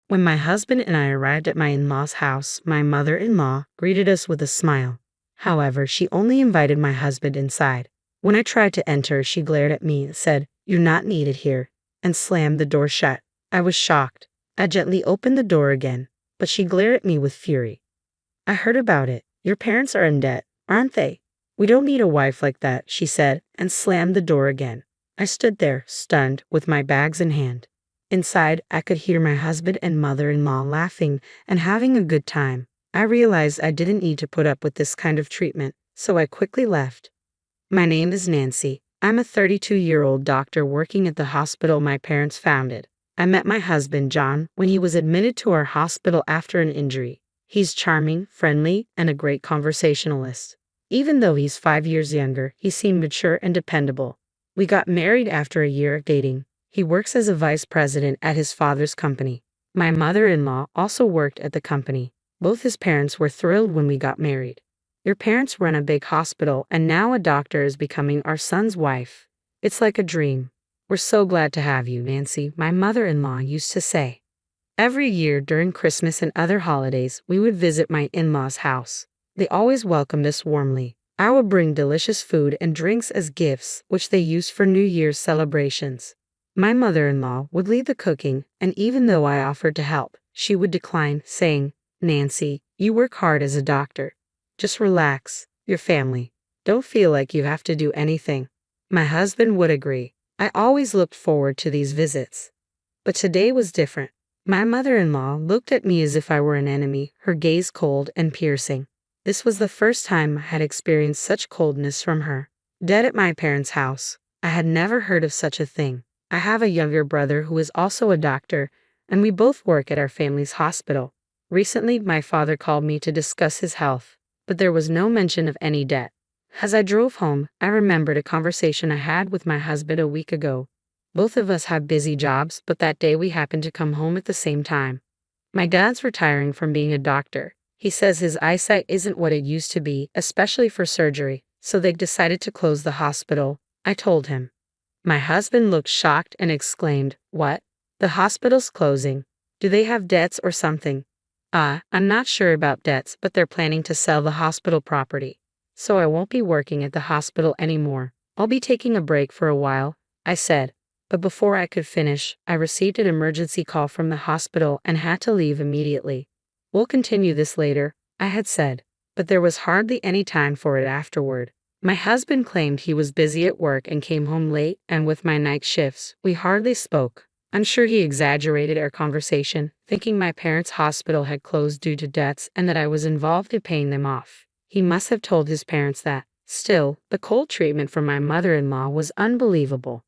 When my husband and I arrived at my in-laws' house, my mother-in-law greeted us with a smile. However, she only invited my husband inside. When I tried to enter, she glared at me and said, "You're not needed here," and slammed the door shut. I was shocked. I gently opened the door again, but she glared at me with fury. "I heard about it. Your parents are in debt, aren't they? We don't need a wife like that," she said, and slammed the door again. I stood there, stunned, with my bags in hand. Inside, I could hear my husband and mother-in-law laughing and having a good time. I realized I didn't need to put up with this kind of treatment, so I quickly left. My name is Nancy. I'm a 32-year-old doctor working at the hospital my parents founded. I met my husband, John, when he was admitted to our hospital after an injury. He's charming, friendly, and a great conversationalist. Even though he's 5 years younger, he seemed mature and dependable. We got married after a year of dating. He works as a vice president at his father's company. My mother-in-law also worked at the company. Both his parents were thrilled when we got married. Your parents run a big hospital, and now a doctor is becoming our son's wife. It's like a dream. We're so glad to have you, Nancy, my mother-in-law used to say. Every year during Christmas and other holidays, we would visit my in-laws' house. They always welcomed us warmly. I would bring delicious food and drinks as gifts, which they used for New Year's celebrations. My mother-in-law would lead the cooking, and even though I offered to help, she would decline, saying, "Nancy, you work hard as a doctor. Just relax. Your family. Don't feel like you have to do anything." My husband would agree. I always looked forward to these visits. But today was different. My mother-in-law looked at me as if I were an enemy, her gaze cold and piercing. This was the first time I had experienced such coldness from her. Dead at my parents' house. I had never heard of such a thing. I have a younger brother who is also a doctor, and we both work at our family's hospital. Recently, my father called me to discuss his health, but there was no mention of any debt. As I drove home, I remembered a conversation I had with my husband a week ago. Both of us have busy jobs, but that day we happened to come home at the same time. My dad's retiring from being a doctor. He says his eyesight isn't what it used to be, especially for surgery, so they decided to close the hospital. I told him. My husband looked shocked and exclaimed, "What? The hospital's closing? Do they have debts or something?" I'm not sure about debts, but they're planning to sell the hospital property. So I won't be working at the hospital anymore. I'll be taking a break for a while, I said. But before I could finish, I received an emergency call from the hospital and had to leave immediately. "We'll continue this later," I had said, but there was hardly any time for it afterward. My husband claimed he was busy at work and came home late, and with my night shifts, we hardly spoke. I'm sure he exaggerated our conversation, thinking my parents' hospital had closed due to debts and that I was involved in paying them off. He must have told his parents that. Still, the cold treatment from my mother-in-law was unbelievable.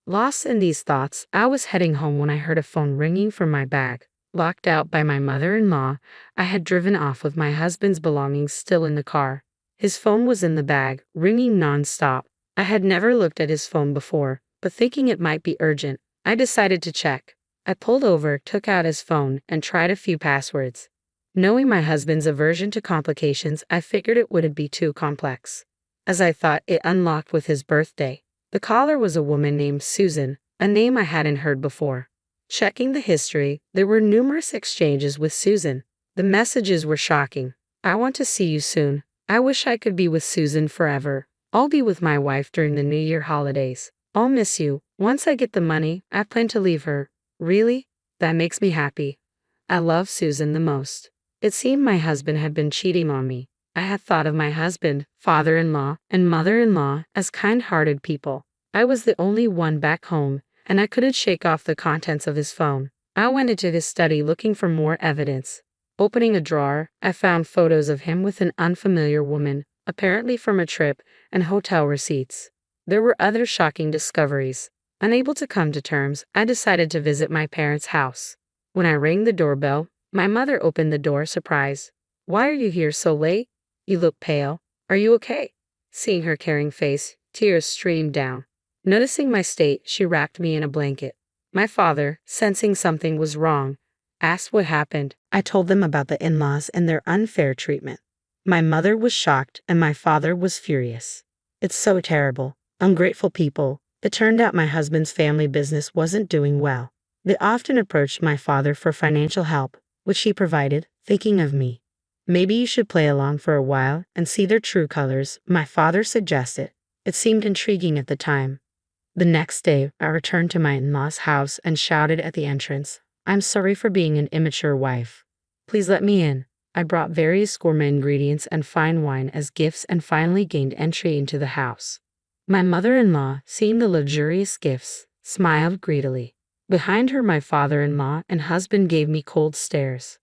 Lost in these thoughts, I was heading home when I heard a phone ringing from my bag. Locked out by my mother-in-law, I had driven off with my husband's belongings still in the car. His phone was in the bag, ringing non-stop. I had never looked at his phone before, but thinking it might be urgent, I decided to check. I pulled over, took out his phone, and tried a few passwords. Knowing my husband's aversion to complications, I figured it wouldn't be too complex. As I thought, it unlocked with his birthday. The caller was a woman named Susan, a name I hadn't heard before. Checking the history, there were numerous exchanges with Susan. The messages were shocking. "I want to see you soon. I wish I could be with Susan forever. I'll be with my wife during the New Year holidays. I'll miss you. Once I get the money, I plan to leave her." Really? That makes me happy. I love Susan the most. It seemed my husband had been cheating on me. I had thought of my husband, father-in-law, and mother-in-law as kind-hearted people. I was the only one back home, and I couldn't shake off the contents of his phone. I went into his study looking for more evidence. Opening a drawer, I found photos of him with an unfamiliar woman, apparently from a trip, and hotel receipts. There were other shocking discoveries. Unable to come to terms, I decided to visit my parents' house. When I rang the doorbell, my mother opened the door, surprised. "Why are you here so late? You look pale. Are you okay?" Seeing her caring face, tears streamed down. Noticing my state, she wrapped me in a blanket. My father, sensing something was wrong, asked what happened. I told them about the in-laws and their unfair treatment. My mother was shocked and my father was furious. "It's so terrible. Ungrateful people." It turned out my husband's family business wasn't doing well. They often approached my father for financial help, which he provided, thinking of me. Maybe you should play along for a while and see their true colors, my father suggested. It seemed intriguing at the time. The next day, I returned to my in-laws' house and shouted at the entrance, "I'm sorry for being an immature wife. Please let me in." I brought various gourmet ingredients and fine wine as gifts and finally gained entry into the house. My mother-in-law, seeing the luxurious gifts, smiled greedily. Behind her, my father-in-law and husband gave me cold stares.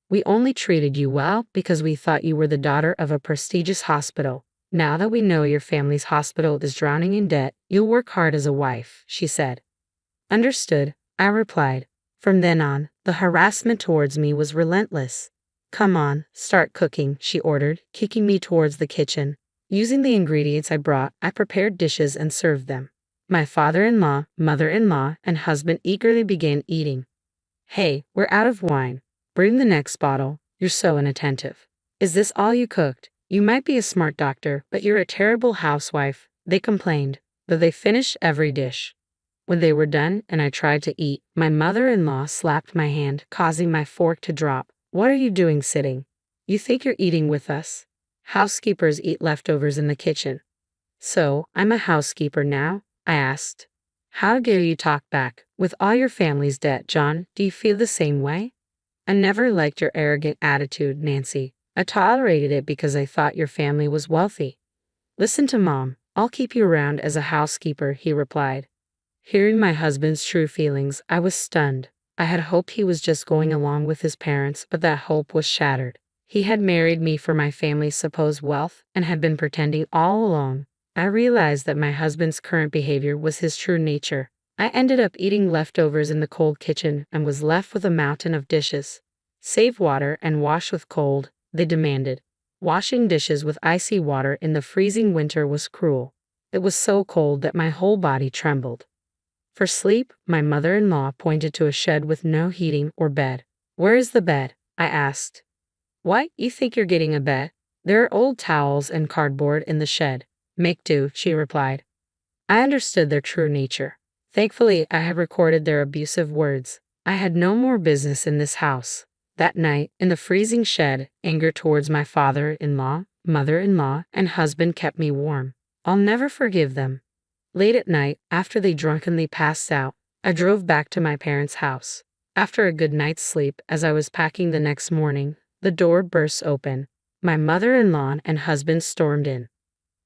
"We only treated you well because we thought you were the daughter of a prestigious hospital. Now that we know your family's hospital is drowning in debt, you'll work hard as a wife," she said. "Understood," I replied. From then on, the harassment towards me was relentless. "Come on, start cooking," she ordered, kicking me towards the kitchen. Using the ingredients I brought, I prepared dishes and served them. My father-in-law, mother-in-law, and husband eagerly began eating. "Hey, we're out of wine. Bring the next bottle. You're so inattentive. Is this all you cooked? You might be a smart doctor, but you're a terrible housewife," they complained, though they finished every dish. When they were done and I tried to eat, my mother-in-law slapped my hand, causing my fork to drop. "What are you doing sitting? You think you're eating with us? Housekeepers eat leftovers in the kitchen." "So, I'm a housekeeper now?" I asked. "How dare you talk back? With all your family's debt, John, do you feel the same way?" "I never liked your arrogant attitude, Nancy. I tolerated it because I thought your family was wealthy." "Listen to Mom. I'll keep you around as a housekeeper," he replied. Hearing my husband's true feelings, I was stunned. I had hoped he was just going along with his parents, but that hope was shattered. He had married me for my family's supposed wealth and had been pretending all along. I realized that my husband's current behavior was his true nature. I ended up eating leftovers in the cold kitchen and was left with a mountain of dishes. "Save water and wash with cold," they demanded. Washing dishes with icy water in the freezing winter was cruel. It was so cold that my whole body trembled. For sleep, my mother-in-law pointed to a shed with no heating or bed. "Where is the bed?" I asked. "What, you think you're getting a bed? There are old towels and cardboard in the shed. Make do," she replied. I understood their true nature. Thankfully, I had recorded their abusive words. I had no more business in this house. That night, in the freezing shed, anger towards my father-in-law, mother-in-law, and husband kept me warm. I'll never forgive them. Late at night, after they drunkenly passed out, I drove back to my parents' house. After a good night's sleep, as I was packing the next morning, the door burst open. My mother-in-law and husband stormed in.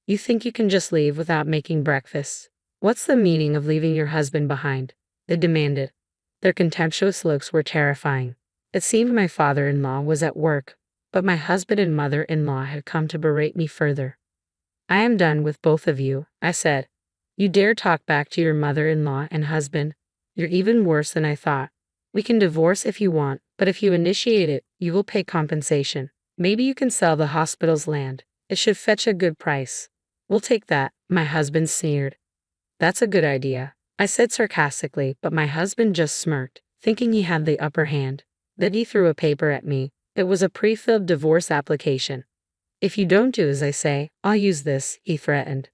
"You think you can just leave without making breakfast? What's the meaning of leaving your husband behind?" they demanded. Their contemptuous looks were terrifying. It seemed my father-in-law was at work, but my husband and mother-in-law had come to berate me further. "I am done with both of you," I said. "You dare talk back to your mother-in-law and husband? You're even worse than I thought. We can divorce if you want, but if you initiate it, you will pay compensation. Maybe you can sell the hospital's land. It should fetch a good price." "We'll take that," my husband sneered. "That's a good idea," I said sarcastically, but my husband just smirked, thinking he had the upper hand. Then he threw a paper at me. It was a pre-filled divorce application. "If you don't do as I say, I'll use this," he threatened.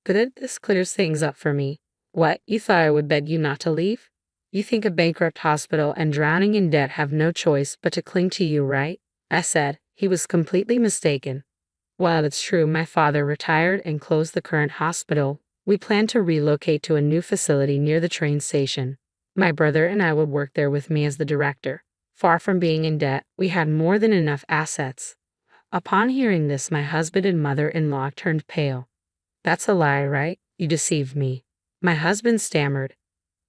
"Good, this clears things up for me. What, you thought I would beg you not to leave? You think a bankrupt hospital and drowning in debt have no choice but to cling to you, right?" I said. He was completely mistaken. While it's true my father retired and closed the current hospital, we plan to relocate to a new facility near the train station. My brother and I would work there with me as the director. Far from being in debt, we had more than enough assets. Upon hearing this, my husband and mother-in-law turned pale. "That's a lie, right? You deceived me." My husband stammered.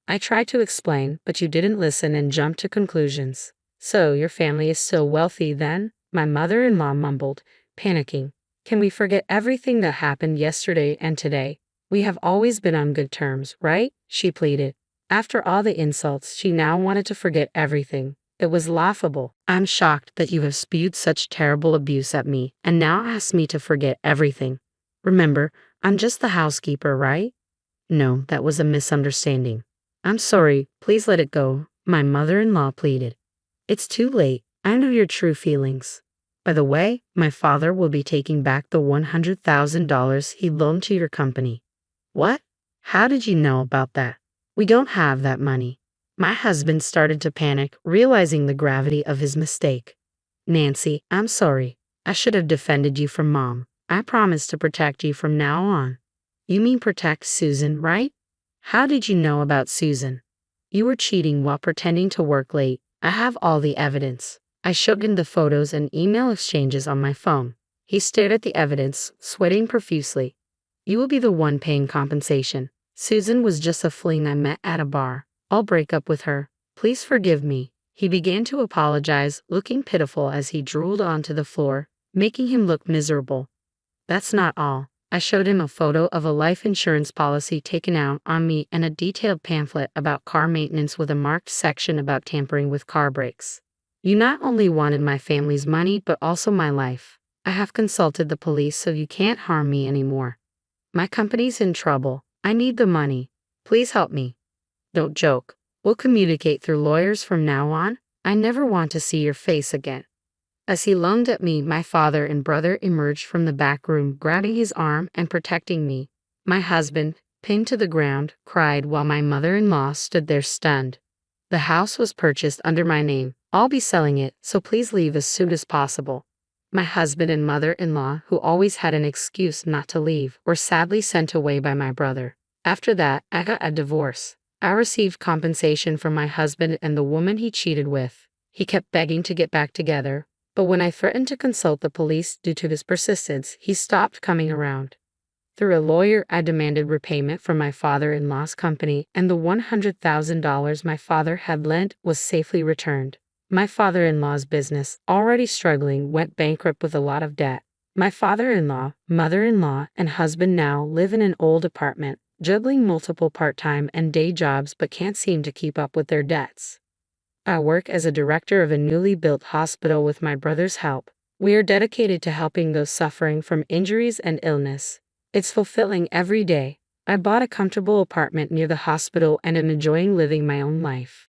"I tried to explain, but you didn't listen and jumped to conclusions." "So your family is still wealthy then?" my mother-in-law mumbled, panicking. "Can we forget everything that happened yesterday and today? We have always been on good terms, right?" she pleaded. After all the insults, she now wanted to forget everything. It was laughable. "I'm shocked that you have spewed such terrible abuse at me and now ask me to forget everything. Remember, I'm just the housekeeper, right?" "No, that was a misunderstanding." "I'm sorry, please let it go," my mother-in-law pleaded. "It's too late. I know your true feelings. By the way, my father will be taking back the $100,000 he loaned to your company." "What? How did you know about that? We don't have that money." My husband started to panic, realizing the gravity of his mistake. Nancy, I'm sorry. I should have defended you from Mom. I promise to protect you from now on. You mean protect Susan, right? How did you know about Susan? You were cheating while pretending to work late. I have all the evidence. I showed him the photos and email exchanges on my phone. He stared at the evidence, sweating profusely. You will be the one paying compensation. Susan was just a fling I met at a bar. I'll break up with her. Please forgive me. He began to apologize, looking pitiful as he drooled onto the floor, making him look miserable. That's not all. I showed him a photo of a life insurance policy taken out on me and a detailed pamphlet about car maintenance with a marked section about tampering with car brakes. You not only wanted my family's money but also my life. I have consulted the police so you can't harm me anymore. My company's in trouble. I need the money. Please help me. Don't joke. We'll communicate through lawyers from now on. I never want to see your face again. As he lunged at me, my father and brother emerged from the back room, grabbing his arm and protecting me. My husband, pinned to the ground, cried while my mother-in-law stood there stunned. The house was purchased under my name. I'll be selling it, so please leave as soon as possible. My husband and mother-in-law, who always had an excuse not to leave, were sadly sent away by my brother. After that, I got a divorce. I received compensation from my husband and the woman he cheated with. He kept begging to get back together, but when I threatened to consult the police due to his persistence, he stopped coming around. Through a lawyer, I demanded repayment from my father-in-law's company, and the $100,000 my father had lent was safely returned. My father-in-law's business, already struggling, went bankrupt with a lot of debt. My father-in-law, mother-in-law, and husband now live in an old apartment, juggling multiple part-time and day jobs but can't seem to keep up with their debts. I work as a director of a newly built hospital with my brother's help. We are dedicated to helping those suffering from injuries and illness. It's fulfilling every day. I bought a comfortable apartment near the hospital and am enjoying living my own life.